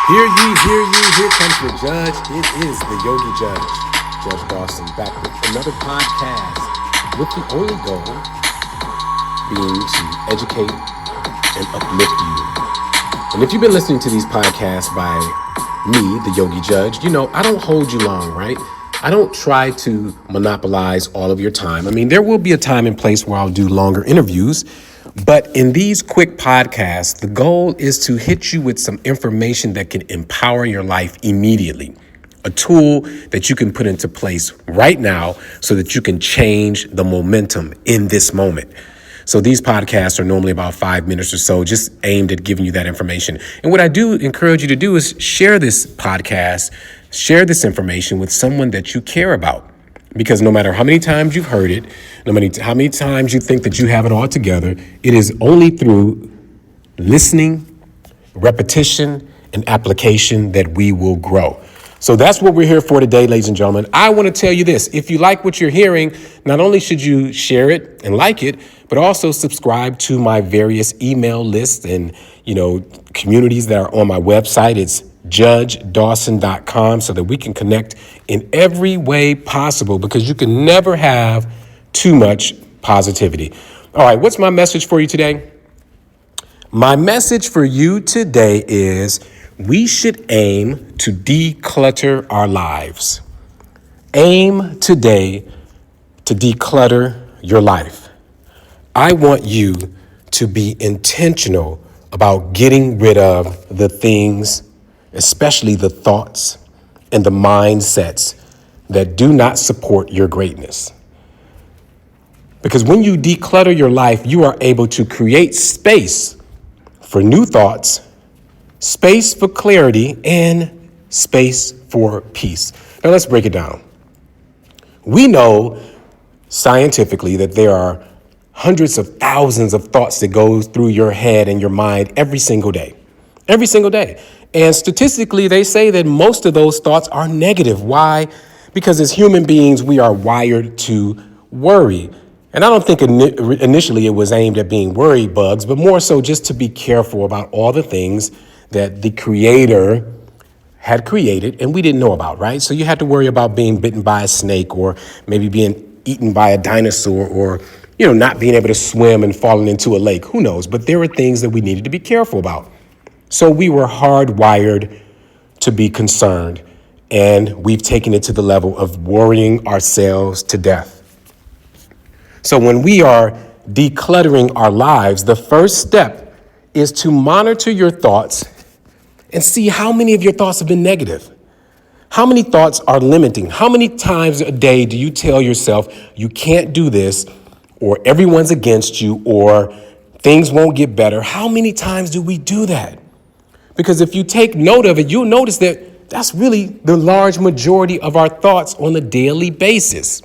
Here comes the judge. It is the Yogi Judge, Judge Dawson, back with another podcast with the only goal being to educate and uplift you. And if you've been listening to these podcasts by me, the Yogi Judge, you know, I don't hold you long, right? I don't try to monopolize all of your time. I mean, there will be a time and place where I'll do longer interviews, but in these quick podcasts, the goal is to hit you with some information that can empower your life immediately. A tool that you can put into place right now so that you can change the momentum in this moment. So these podcasts are normally about 5 minutes or so, just aimed at giving you that information. And what I do encourage you to do is share this podcast, share this information with someone that you care about. Because no matter how many times you've heard it, no matter how many times you think that you have it all together, it is only through listening, repetition, and application that we will grow. So that's what we're here for today, ladies and gentlemen. I want to tell you this. If you like what you're hearing, not only should you share it and like it, but also subscribe to my various email lists and, communities that are on my website. It's judgedawson.com so that we can connect in every way possible, because you can never have too much positivity. All right, what's my message for you today? My message for you today is we should aim to declutter our lives. Aim today to declutter your life. I want you to be intentional about getting rid of the things, especially the thoughts and the mindsets that do not support your greatness. Because when you declutter your life, you are able to create space for new thoughts, space for clarity, and space for peace. Now let's break it down. We know scientifically that there are hundreds of thousands of thoughts that go through your head and your mind every single day. Every single day. And statistically, they say that most of those thoughts are negative. Why? Because as human beings, we are wired to worry. And I don't think initially it was aimed at being worry bugs, but more so just to be careful about all the things that the Creator had created and we didn't know about, right? So you had to worry about being bitten by a snake, or maybe being eaten by a dinosaur, or not being able to swim and falling into a lake. Who knows? But there were things that we needed to be careful about. So we were hardwired to be concerned, and we've taken it to the level of worrying ourselves to death. So when we are decluttering our lives, the first step is to monitor your thoughts and see how many of your thoughts have been negative. How many thoughts are limiting? How many times a day do you tell yourself you can't do this, or everyone's against you, or things won't get better? How many times do we do that? Because if you take note of it, you'll notice that that's really the large majority of our thoughts on a daily basis.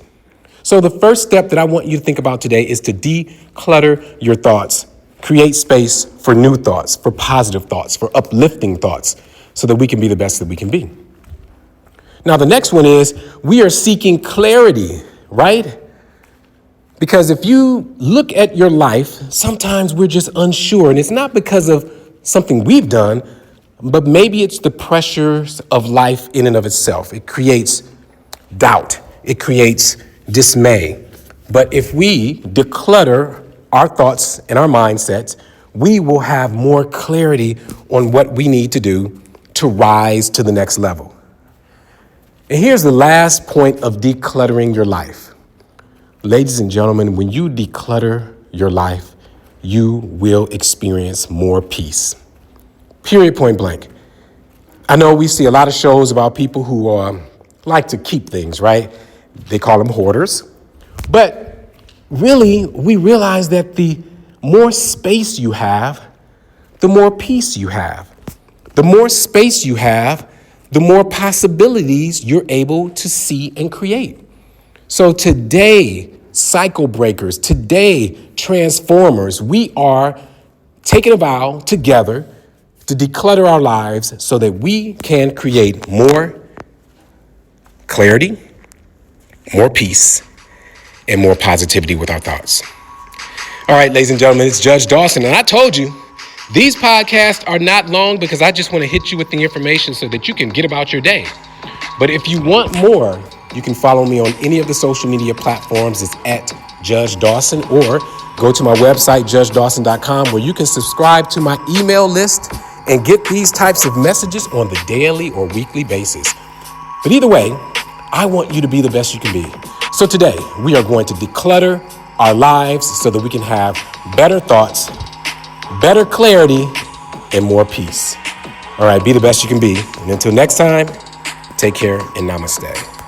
So the first step that I want you to think about today is to declutter your thoughts. Create space for new thoughts, for positive thoughts, for uplifting thoughts, so that we can be the best that we can be. Now, the next one is we are seeking clarity, right? Because if you look at your life, sometimes we're just unsure. And it's not because of something we've done, but maybe it's the pressures of life in and of itself. It creates doubt. It creates dismay. But if we declutter our thoughts and our mindsets, we will have more clarity on what we need to do to rise to the next level. And here's the last point of decluttering your life. Ladies and gentlemen, when you declutter your life, you will experience more peace. Period, point blank. I know we see a lot of shows about people who like to keep things, right? They call them hoarders. But really, we realize that the more space you have, the more peace you have. The more space you have, the more possibilities you're able to see and create. So today, cycle breakers, today, transformers, we are taking a vow together to declutter our lives so that we can create more clarity, more peace, and more positivity with our thoughts. All right, ladies and gentlemen, it's Judge Dawson, and I told you These podcasts are not long because I just want to hit you with the information so that you can get about your day. But if you want more, you can follow me on any of the social media platforms. It's at Judge Dawson, or go to my website, judgedawson.com, where you can subscribe to my email list and get these types of messages on the daily or weekly basis. But either way, I want you to be the best you can be. So today, we are going to declutter our lives so that we can have better thoughts, better clarity, and more peace. All right, be the best you can be. And until next time, take care and namaste.